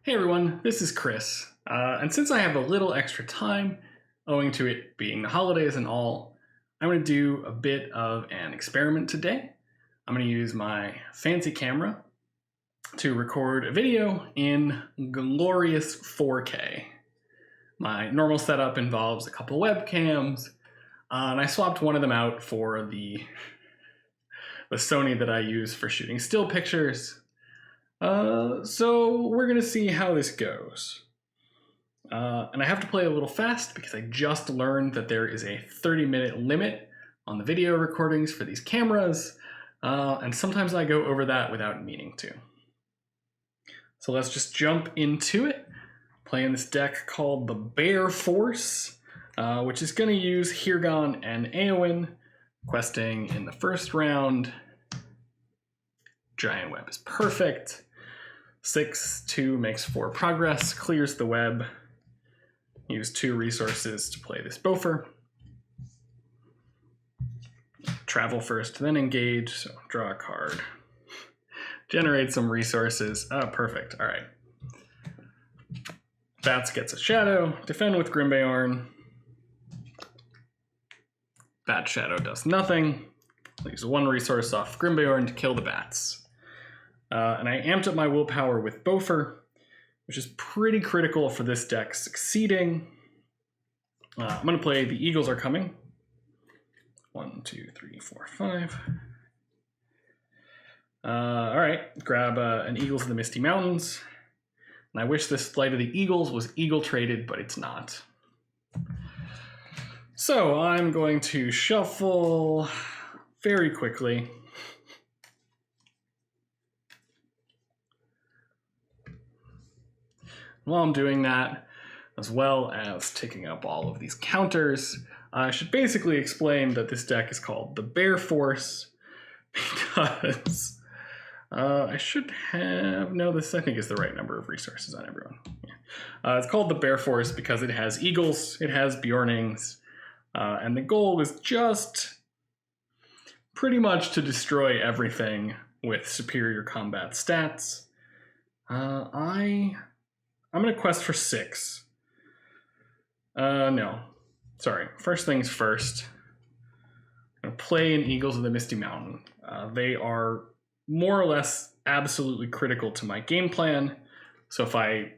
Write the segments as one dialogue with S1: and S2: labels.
S1: Hey everyone, this is Chris, and since I have a little extra time, owing to it being the holidays and all, I'm going to do a bit of an experiment today. I'm going to use my fancy camera to record a video in glorious 4K. My normal setup involves a couple webcams, and I swapped one of them out for the Sony that I use for shooting still pictures. So we're going to see how this goes. And I have to play a little fast because I just learned that there is a 30-minute limit on the video recordings for these cameras, and sometimes I go over that without meaning to. So let's just jump into it. Playing this deck called the Bear Force, which is going to use Hirgon and Eowyn, questing in the first round. Giant Web is perfect. 6/2 makes 4 progress, clears the web. Use 2 resources to play this Bofer. Travel first, then engage, so draw a card. Generate some resources. Perfect, all right. Bats gets a shadow, defend with Grimbeorn. Bat shadow does nothing. Leaves 1 resource off Grimbeorn to kill the bats. And I amped up my willpower with Bofer, which is pretty critical for this deck succeeding. I'm going to play The Eagles Are Coming. 1, 2, 3, 4, 5. All right, grab an Eagles of the Misty Mountains. And I wish this Flight of the Eagles was eagle traded, but it's not. So I'm going to shuffle very quickly. While I'm doing that, as well as taking up all of these counters, I should basically explain that this deck is called the Bear Force because I should have, no, this I think is the right number of resources on everyone. Yeah. It's called the Bear Force because it has eagles, it has Bjornings, and the goal is just pretty much to destroy everything with superior combat stats. I'm going to quest for 6. No. Sorry. First things first. I'm going to play in Eagles of the Misty Mountain. They are more or less absolutely critical to my game plan. So if I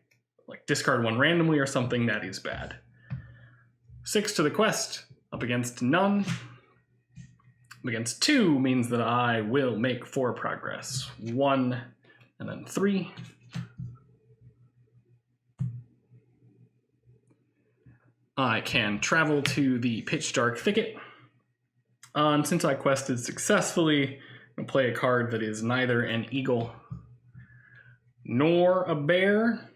S1: discard 1 randomly or something, that is bad. 6 to the quest. Up against none. Up against 2 means that I will make 4 progress. 1 and then 3. I can travel to the Pitch Dark Thicket. And since I quested successfully, I'm going to play a card that is neither an eagle nor a bear.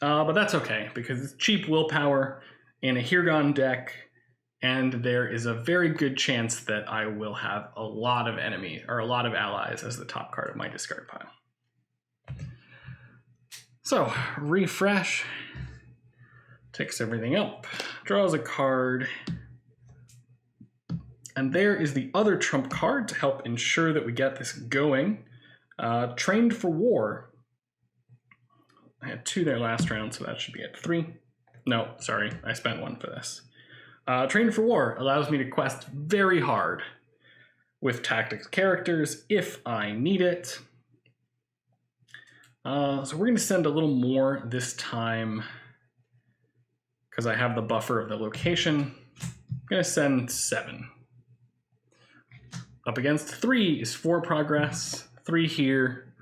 S1: But that's okay, because it's cheap willpower in a Hirgon deck, and there is a very good chance that I will have a lot of enemies, or a lot of allies, as the top card of my discard pile. So, refresh. Takes everything up, draws a card, and there is the other trump card to help ensure that we get this going. Trained for War. I had 2 there last round, so that should be at 3. No, sorry, I spent 1 for this. Trained for War allows me to quest very hard with tactics characters if I need it. So we're going to send a little more this time, because I have the buffer of the location. I'm going to send 7. Up against 3 is 4 progress, 3 here,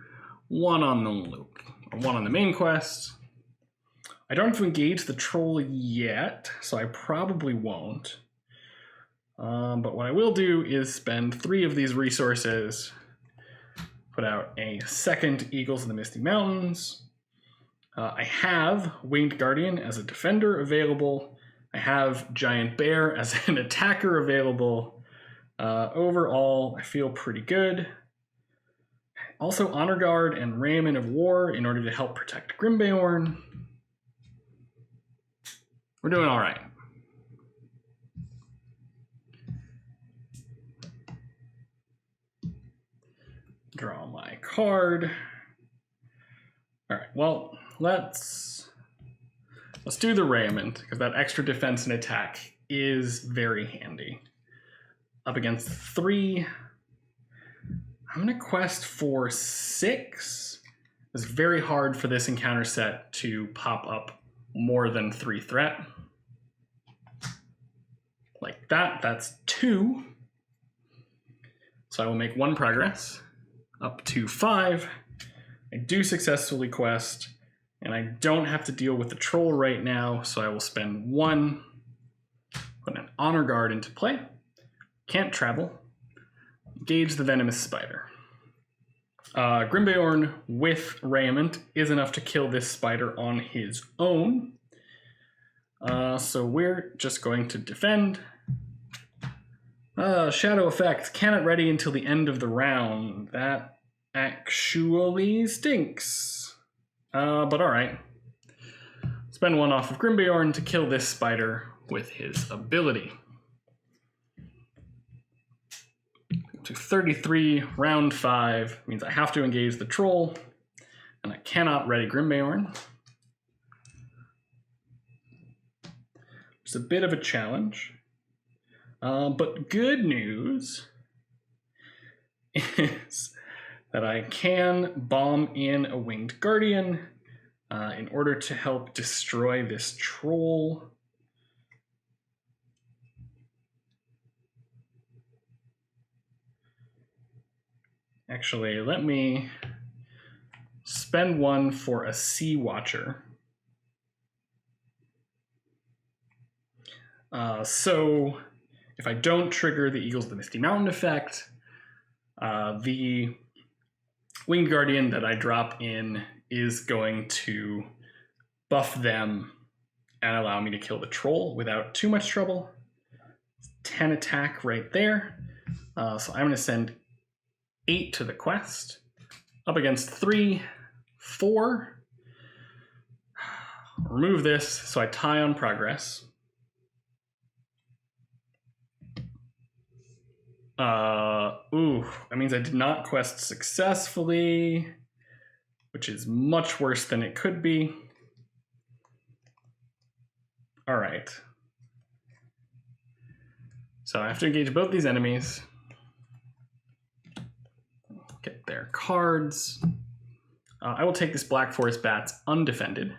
S1: 1 on the loop, 1 on the main quest. I don't have to engage the troll yet, so I probably won't. But what I will do is spend 3 of these resources, put out a second Eagles of the Misty Mountains. I have Winged Guardian as a defender available. I have Giant Bear as an attacker available. Overall, I feel pretty good. Also Honor Guard and Raymond of War in order to help protect Grimbeorn. We're doing all right. Draw my card. All right, well, let's do the raiment, because that extra defense and attack is very handy. Up against 3. I'm going to quest for 6. It's very hard for this encounter set to pop up more than 3 threat. Like that, that's 2. So I will make 1 progress. Up to 5. I do successfully quest, and I don't have to deal with the troll right now, so I will spend 1. Put an honor guard into play. Can't travel. Engage the venomous spider. Grimbeorn with raiment is enough to kill this spider on his own. So we're just going to defend. Shadow effect, cannot ready until the end of the round. That actually stinks. But alright. Spend 1 off of Grimbeorn to kill this spider with his ability. To 33, round 5, means I have to engage the troll, and I cannot ready Grimbeorn. It's a bit of a challenge. But good news is that I can bomb in a winged guardian in order to help destroy this troll. Actually, let me spend 1 for a Sea Watcher. So if I don't trigger the Eagles of the Misty Mountain effect, the Winged Guardian that I drop in is going to buff them and allow me to kill the troll without too much trouble. 10 attack right there. So I'm going to send 8 to the quest. Up against 3, 4. Remove this, so I tie on progress. That means I did not quest successfully, which is much worse than it could be. All right. So I have to engage both these enemies. Get their cards. I will take this Black Forest Bats undefended.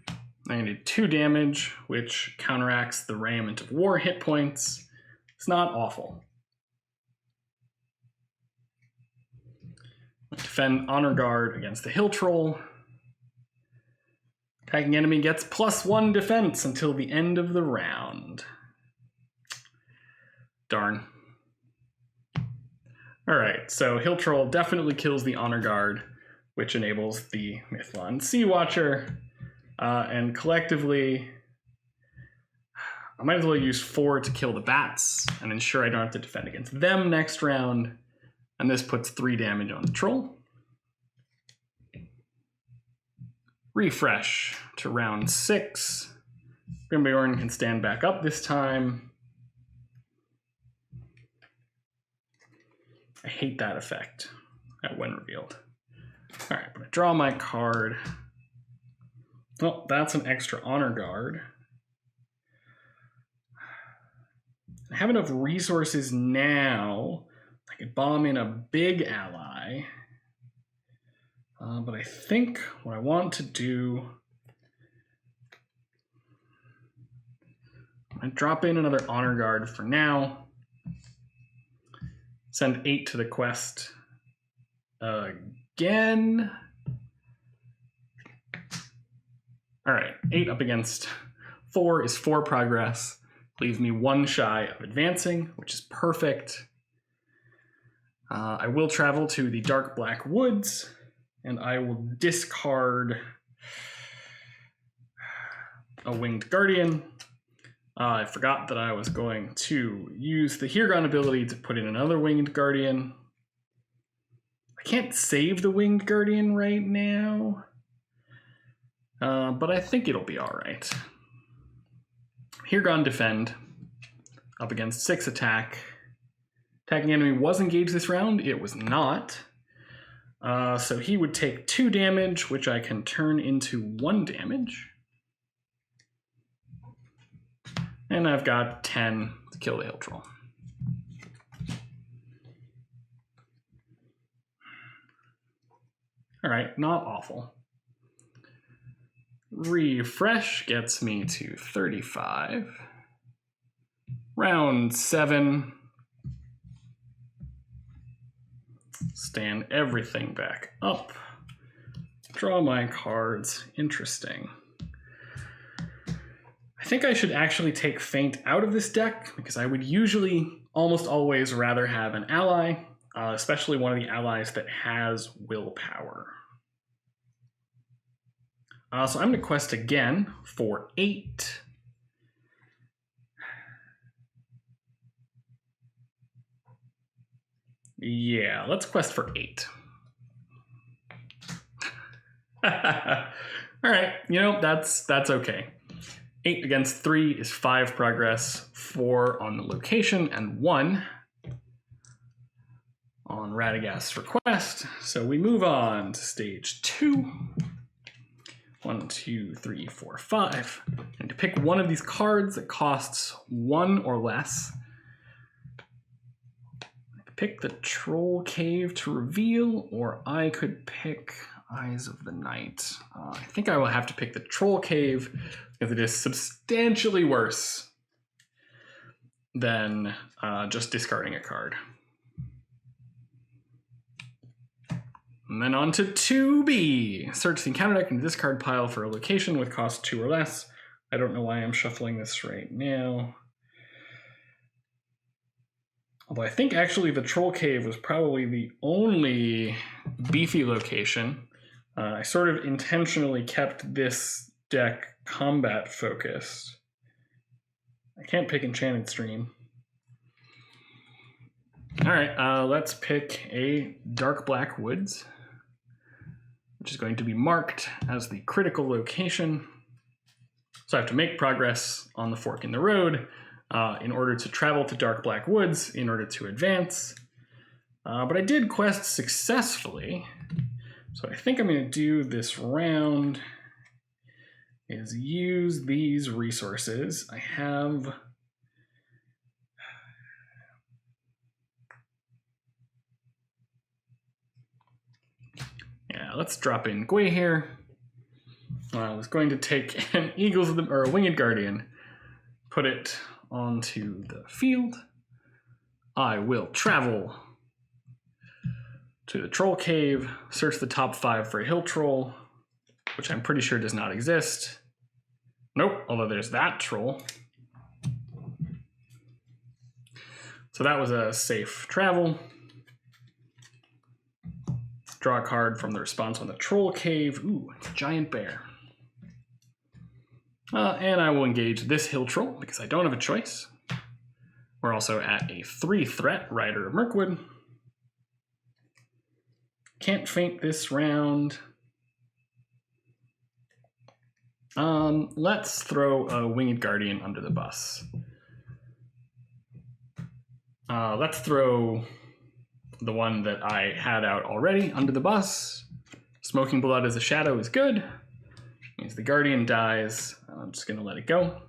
S1: I'm going to do 2 damage, which counteracts the Raiment of War hit points. It's not awful. Defend Honor Guard against the Hill Troll. Attacking enemy gets +1 defense until the end of the round. Darn. Alright, so Hill Troll definitely kills the Honor Guard, which enables the Mithlon Sea Watcher. And collectively, I might as well use 4 to kill the bats and ensure I don't have to defend against them next round. And this puts 3 damage on the troll. Refresh to round 6. Grimbeorn can stand back up this time. I hate that effect when revealed. All right, I'm gonna draw my card. Oh, that's an extra Honor Guard. I have enough resources now. I could bomb in a big ally. But I think what I want to do, I'm going to drop in another Honor Guard for now. Send 8 to the quest again. All right, 8 up against 4 is 4 progress. Leaves me 1 shy of advancing, which is perfect. I will travel to the Dark Black Woods, and I will discard a Winged Guardian. I forgot that I was going to use the Hirgon ability to put in another Winged Guardian. I can't save the Winged Guardian right now, but I think it'll be all right. Hirgon defend up against 6 attack. Attacking enemy was engaged this round. It was not. So he would take 2 damage, which I can turn into 1 damage. And I've got 10 to kill the hill troll. All right, not awful. Refresh gets me to 35. Round 7. Stand everything back up. Draw my cards. Interesting. I think I should actually take Feint out of this deck because I would usually almost always rather have an ally, especially one of the allies that has willpower. So I'm going to quest again for 8. Yeah, let's quest for 8. All right, you know, that's okay. 8 against 3 is 5 progress, 4 on the location, and 1 on Radagast's request. So we move on to stage 2. 1, 2, 3, 4, 5. And to pick one of these cards that costs 1 or less. I could pick the Troll Cave to reveal, or I could pick Eyes of the Night. I think I will have to pick the Troll Cave because it is substantially worse than just discarding a card. And then on to 2B. Search the encounter deck and discard pile for a location with cost 2 or less. I don't know why I'm shuffling this right now. Although I think actually the Troll Cave was probably the only beefy location. I sort of intentionally kept this deck combat focused. I can't pick Enchanted Stream. All right, let's pick a Dark Black Woods, which is going to be marked as the critical location. So I have to make progress on the fork in the road in order to travel to Dark Black Woods in order to advance. But I did quest successfully. So I think I'm going to do this round is use these resources. I have let's drop in Gwei here. I was going to take an or a Winged Guardian, put it onto the field. I will travel to the Troll Cave, search the top 5 for a Hill Troll, which I'm pretty sure does not exist. Nope, although there's that troll. So that was a safe travel. Draw a card from the response on the Troll Cave. Ooh, it's a giant bear. And I will engage this Hill Troll because I don't have a choice. We're also at a 3 threat, Rider of Mirkwood. Can't feint this round. Let's throw a Winged Guardian under the bus. Let's throw the one that I had out already under the bus. Smoking Blood as a shadow is good. Means the Guardian dies. I'm just gonna let it go.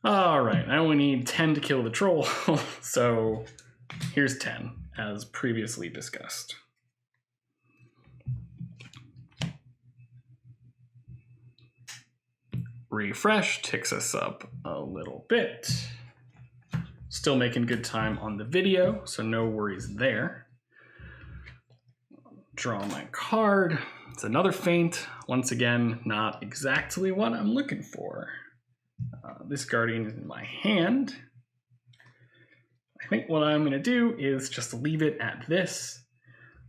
S1: All right, I only need 10 to kill the troll, so here's 10, as previously discussed. Refresh ticks us up a little bit. Still making good time on the video, so no worries there. Draw my card. It's another feint. Once again, not exactly what I'm looking for. This Guardian is in my hand. I think what I'm going to do is just leave it at this.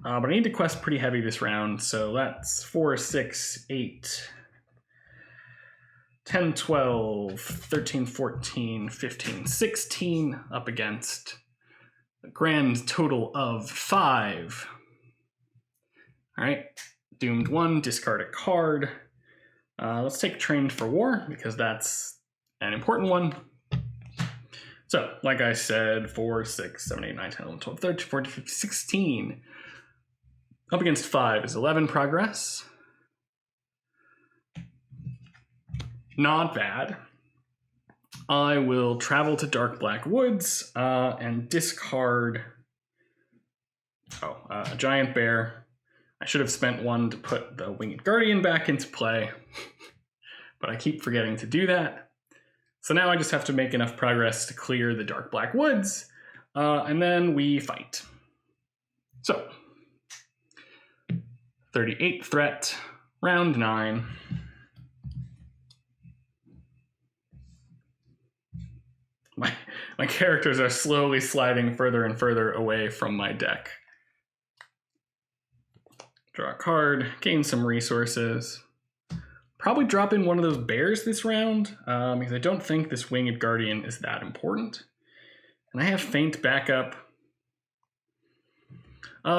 S1: But I need to quest pretty heavy this round, so that's 4, 6, 8, 10, 12, 13, 14, 15, 16, up against a grand total of 5. All right, doomed 1, discard a card. Let's take Trained for War, because that's an important one. So, like I said, 4, 6, 7, 8, 9, 10, 11, 12, 13, 14, 15, 16. Up against 5 is 11 progress. Not bad. I will travel to Dark Black Woods and discard a giant bear. I should have spent one to put the Winged Guardian back into play, but I keep forgetting to do that. So now I just have to make enough progress to clear the Dark Black Woods, and then we fight. So, 38 threat, round 9. My characters are slowly sliding further and further away from my deck. Draw a card, gain some resources. Probably drop in one of those bears this round, because I don't think this Winged Guardian is that important. And I have Faint backup.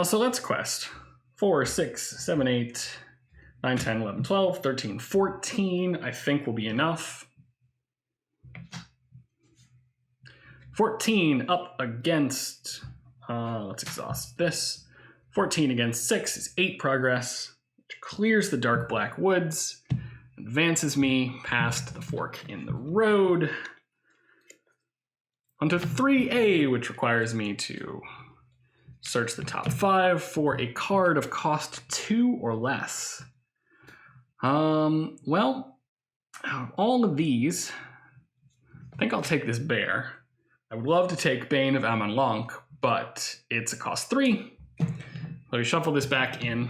S1: So let's quest. 4, 6, 7, 8, 9, 10, 11, 12, 13, 14, I think will be enough. 14 up against, let's exhaust this. 14 against 6 is 8 progress, which clears the Dark Black Woods, advances me past the fork in the road, onto 3A, which requires me to search the top 5 for a card of cost 2 or less. Well, out of all of these, I think I'll take this bear. I would love to take Bane of Aman-Lank, but it's a cost 3. Let me shuffle this back in.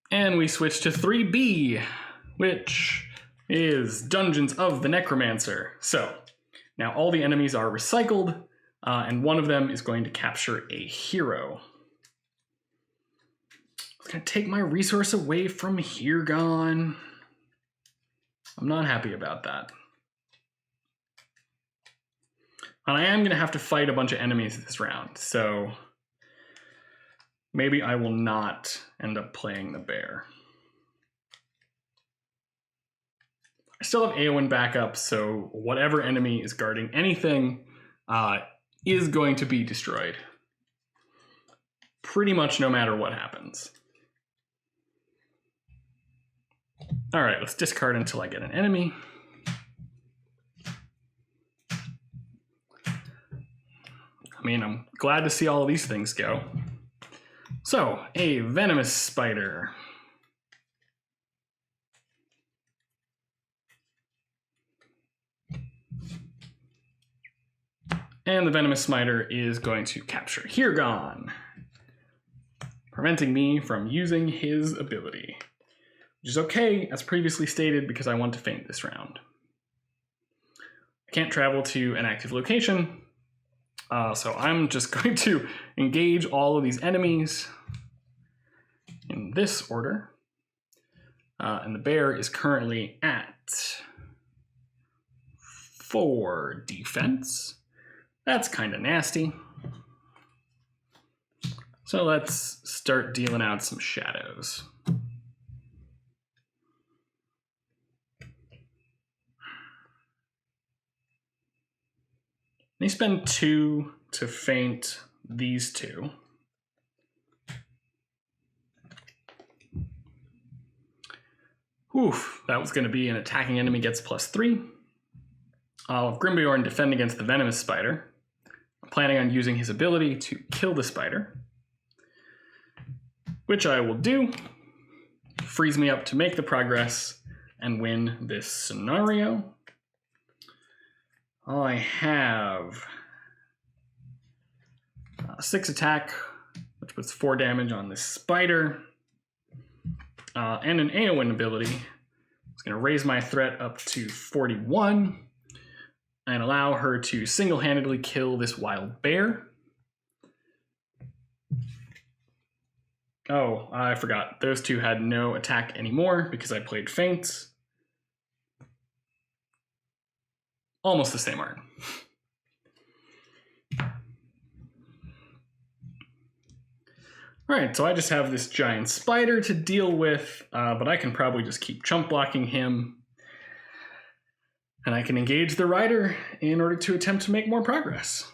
S1: And we switch to 3B, which is Dungeons of the Necromancer. So now all the enemies are recycled, and one of them is going to capture a hero. I'm going to take my resource away from Hirgon. I'm not happy about that. And I am going to have to fight a bunch of enemies this round, so maybe I will not end up playing the bear. I still have Eowyn backup, so whatever enemy is guarding anything is going to be destroyed. Pretty much no matter what happens. All right, let's discard until I get an enemy. I mean, I'm glad to see all of these things go. So, a venomous spider. And the venomous spider is going to capture Hirgon, preventing me from using his ability, which is okay, as previously stated, because I want to faint this round. I can't travel to an active location, so I'm just going to engage all of these enemies in this order. And the bear is currently at 4 defense. That's kind of nasty. So let's start dealing out some shadows. They spend 2 to faint these 2. Oof, that was going to be an attacking enemy gets +3. I'll have Grimbjorn defend against the venomous spider. I'm planning on using his ability to kill the spider, which I will do. Frees me up to make the progress and win this scenario. I have 6 attack, which puts 4 damage on this spider, and an Eowyn ability. It's going to raise my threat up to 41 and allow her to single-handedly kill this wild bear. Oh, I forgot. Those 2 had no attack anymore because I played Faint. Almost the same art. Alright, so I just have this giant spider to deal with, but I can probably just keep chump blocking him. And I can engage the rider in order to attempt to make more progress.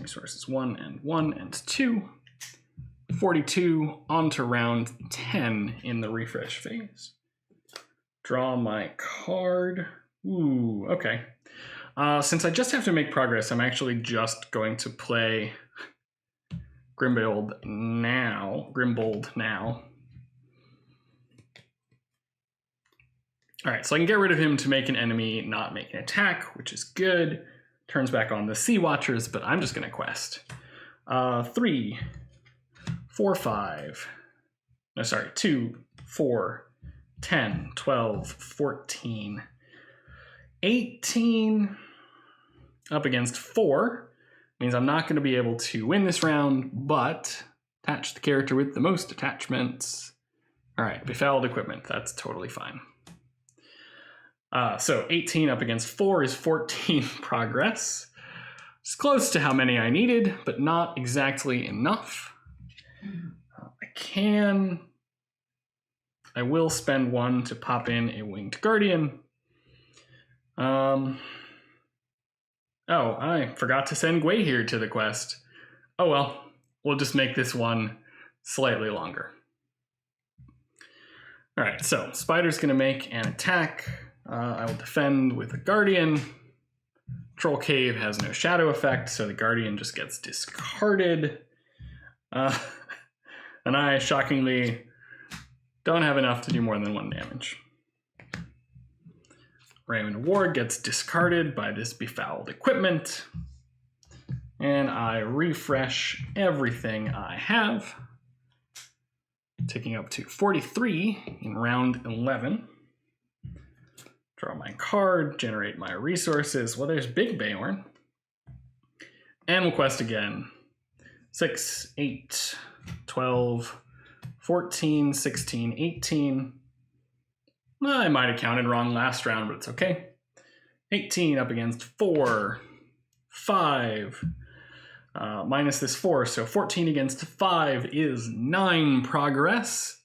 S1: resources. 1 and 1 and 2. 42 on to round 10 in the refresh phase. Draw my card. Ooh, okay. Since I just have to make progress, I'm actually just going to play Grimbold now. All right, so I can get rid of him to make an enemy not make an attack, which is good. Turns back on the Sea Watchers, but I'm just gonna quest. 3, 4, 5. No, sorry, 2, 4, 10, 12, 14, 18. Up against 4. Means I'm not gonna be able to win this round, but attach the character with the most attachments. All right, befouled equipment, that's totally fine. So 18 up against 4 is 14 progress. It's close to how many I needed, but not exactly enough. I will spend 1 to pop in a Winged Guardian. Oh, I forgot to send Gwei here to the quest. Oh well, we'll just make this one slightly longer. All right, so Spider's gonna make an attack. I will defend with a Guardian. Troll Cave has no shadow effect, so the Guardian just gets discarded. And I, shockingly, don't have enough to do more than 1 damage. Raymond Ward gets discarded by this befouled equipment. And I refresh everything I have, taking up to 43 in round 11. Draw my card, generate my resources. Well, there's Big Bayorn. And we'll quest again. 6, 8, 12, 14, 16, 18. I might have counted wrong last round, but it's okay. 18 up against 4, 5, minus this 4, so 14 against 5 is 9 progress,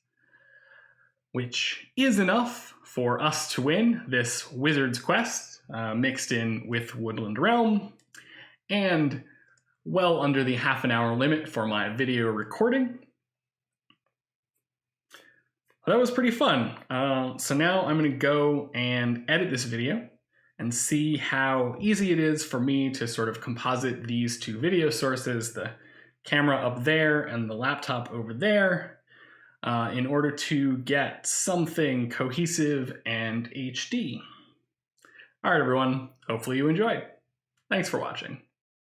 S1: which is enough for us to win this Wizard's Quest, mixed in with Woodland Realm, and well under the half-an-hour limit for my video recording. That was pretty fun. So now I'm going to go and edit this video and see how easy it is for me to sort of composite these 2 video sources, the camera up there and the laptop over there, in order to get something cohesive and HD. All right, everyone. Hopefully you enjoyed. Thanks for watching.